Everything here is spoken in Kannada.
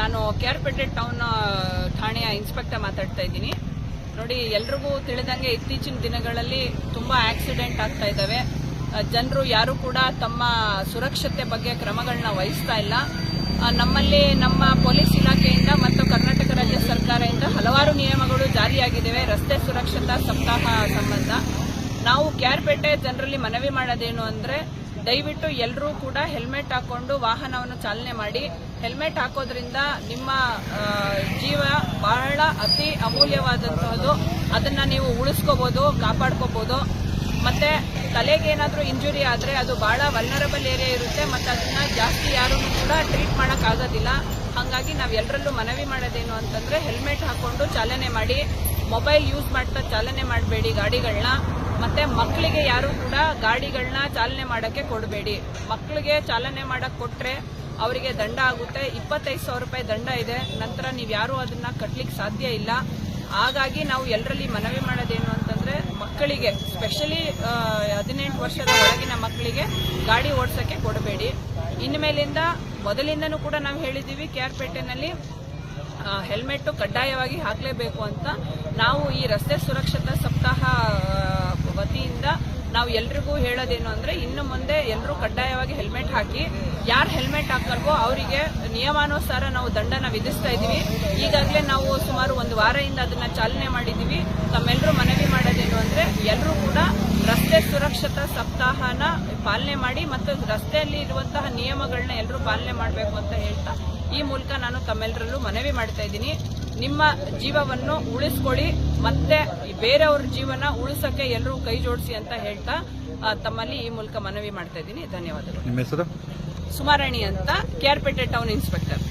ನಾನು ಕೆಆರ್ಪೇಟೆ ಟೌನ್ ಠಾಣೆಯ ಇನ್ಸ್ಪೆಕ್ಟರ್ ಮಾತಾಡ್ತಾ ಇದ್ದೀನಿ. ನೋಡಿ, ಎಲ್ರಿಗೂ ತಿಳಿದಂಗೆ ಇತ್ತೀಚಿನ ದಿನಗಳಲ್ಲಿ ತುಂಬಾ ಆಕ್ಸಿಡೆಂಟ್ ಆಗ್ತಾ ಇದ್ದಾವೆ. ಜನರು ಯಾರು ಕೂಡ ತಮ್ಮ ಸುರಕ್ಷತೆ ಬಗ್ಗೆ ಕ್ರಮಗಳನ್ನ ವಹಿಸ್ತಾ ಇಲ್ಲ. ನಮ್ಮಲ್ಲಿ ನಮ್ಮ ಪೊಲೀಸ್ ಇಲಾಖೆಯಿಂದ ಮತ್ತು ಕರ್ನಾಟಕ ರಾಜ್ಯ ಸರ್ಕಾರದಿಂದ ಹಲವಾರು ನಿಯಮಗಳು ಜಾರಿಯಾಗಿದ್ದಾವೆ ರಸ್ತೆ ಸುರಕ್ಷತಾ ಸಪ್ತಾಹ ಸಂಬಂಧ. ನಾವು ಕೆಆರ್ಪೇಟೆ ಜನರಲ್ಲಿ ಮನವಿ ಮಾಡೋದೇನು ಅಂದ್ರೆ, ದಯವಿಟ್ಟು ಎಲ್ಲರೂ ಕೂಡ ಹೆಲ್ಮೆಟ್ ಹಾಕೊಂಡು ವಾಹನವನ್ನು ಚಾಲನೆ ಮಾಡಿ. ಹೆಲ್ಮೆಟ್ ಹಾಕೋದ್ರಿಂದ ನಿಮ್ಮ ಜೀವ ಬಹಳ ಅತಿ ಅಮೂಲ್ಯವಾದಂತಹದ್ದು. ಅದನ್ನ ನೀವು ಉಳಿಸ್ಕೋಬಹುದು, ಕಾಪಾಡ್ಕೋಬಹುದು. ಮತ್ತೆ ತಲೆಗೆ ಏನಾದರೂ ಇಂಜುರಿ ಆದ್ರೆ ಅದು ಬಹಳ ವಲ್ನರಬಲ್ ಏರಿಯಾ ಇರುತ್ತೆ. ಮತ್ತೆ ಅದನ್ನ ಜಾಸ್ತಿ ಯಾರು ಕೂಡ ಟ್ರೀಟ್ ಮಾಡಕ್ ಆಗೋದಿಲ್ಲ. ಹಾಗಾಗಿ ನಾವೆಲ್ಲರಲ್ಲೂ ಮನವಿ ಮಾಡೋದೇನು ಅಂತಂದ್ರೆ, ಹೆಲ್ಮೆಟ್ ಹಾಕೊಂಡು ಚಾಲನೆ ಮಾಡಿ. ಮೊಬೈಲ್ ಯೂಸ್ ಮಾಡ್ತಾ ಚಾಲನೆ ಮಾಡಬೇಡಿ ಗಾಡಿಗಳನ್ನ. ಮತ್ತೆ ಮಕ್ಕಳಿಗೆ ಯಾರು ಕೂಡ ಗಾಡಿಗಳನ್ನ ಚಾಲನೆ ಮಾಡಕ್ಕೆ ಕೊಡಬೇಡಿ. ಮಕ್ಕಳಿಗೆ ಚಾಲನೆ ಮಾಡಕ್ ಕೊಟ್ರೆ ಅವರಿಗೆ ದಂಡ ಆಗುತ್ತೆ. 25,000 ರೂಪಾಯಿ ದಂಡ ಇದೆ. ನಂತರ ನೀವು ಯಾರು ಅದನ್ನ ಕಟ್ಲಿಕ್ಕೆ ಸಾಧ್ಯ ಇಲ್ಲ. ಹಾಗಾಗಿ ನಾವು ಎಲ್ಲರಲ್ಲಿ ಮನವಿ ಮಾಡೋದೇನು ಅಂತಂದ್ರೆ, ಮಕ್ಕಳಿಗೆ ಸ್ಪೆಷಲಿ 18 ವರ್ಷದ ಒಳಗಿನ ಮಕ್ಕಳಿಗೆ ಗಾಡಿ ಓಡಿಸಕ್ಕೆ ಕೊಡಬೇಡಿ. ಇನ್ಮೇಲಿಂದ ಮೊದಲಿಂದನೂ ಕೂಡ ನಾವು ಹೇಳಿದ್ದೀವಿ, ಕೆಆರ್ಪೇಟೆನಲ್ಲಿ ಹೆಲ್ಮೆಟ್ ಕಡ್ಡಾಯವಾಗಿ ಹಾಕಲೇಬೇಕು ಅಂತ. ನಾವು ಈ ರಸ್ತೆ ಸುರಕ್ಷತಾ ಸಪ್ತಾಹ ವತಿಯಿಂದ ನಾವು ಎಲ್ರಿಗೂ ಹೇಳೋದೇನು ಅಂದ್ರೆ, ಇನ್ನು ಮುಂದೆ ಎಲ್ಲರೂ ಕಡ್ಡಾಯವಾಗಿ ಹೆಲ್ಮೆಟ್ ಹಾಕಿ. ಯಾರು ಹೆಲ್ಮೆಟ್ ಹಾಕಲ್ವೋ ಅವರಿಗೆ ನಿಯಮಾನುಸಾರ ನಾವು ದಂಡನ ವಿಧಿಸ್ತಾ ಇದೀವಿ. ಈಗಾಗಲೇ ನಾವು ಸುಮಾರು 1 ವಾರದಿಂದ ಅದನ್ನ ಚಾಲನೆ ಮಾಡಿದೀವಿ. ತಮ್ಮೆಲ್ಲರೂ ಮನವಿ ಮಾಡೋದೇನು ಅಂದ್ರೆ, ಎಲ್ಲರೂ ಕೂಡ ರಸ್ತೆ ಸುರಕ್ಷತಾ ಸಪ್ತಾಹನ ಪಾಲನೆ ಮಾಡಿ ಮತ್ತು ರಸ್ತೆಯಲ್ಲಿ ಇರುವಂತಹ ನಿಯಮಗಳನ್ನ ಎಲ್ಲರೂ ಪಾಲನೆ ಮಾಡಬೇಕು ಅಂತ ಹೇಳ್ತಾ, ಈ ಮೂಲಕ ನಾನು ತಮ್ಮೆಲ್ಲರಲ್ಲೂ ಮನವಿ ಮಾಡ್ತಾ ಇದ್ದೀನಿ. ನಿಮ್ಮ ಜೀವವನ್ನು ಉಳಿಸ್ಕೊಳ್ಳಿ, ಮತ್ತೆ ಬೇರೆಯವ್ರ ಜೀವನ ಉಳಿಸಕ್ಕೆ ಎಲ್ಲರೂ ಕೈ ಜೋಡಿಸಿ ಅಂತ ಹೇಳ್ತಾ ತಮ್ಮಲ್ಲಿ ಈ ಮೂಲಕ ಮನವಿ ಮಾಡ್ತಾ ಇದ್ದೀನಿ. ಧನ್ಯವಾದಗಳು. ನಿಮ್ಮ ಹೆಸರು? ಸುಮಾರಾಣಿ ಅಂತ, ಕೆಆರ್ಪೇಟೆ ಟೌನ್ ಇನ್ಸ್ಪೆಕ್ಟರ್.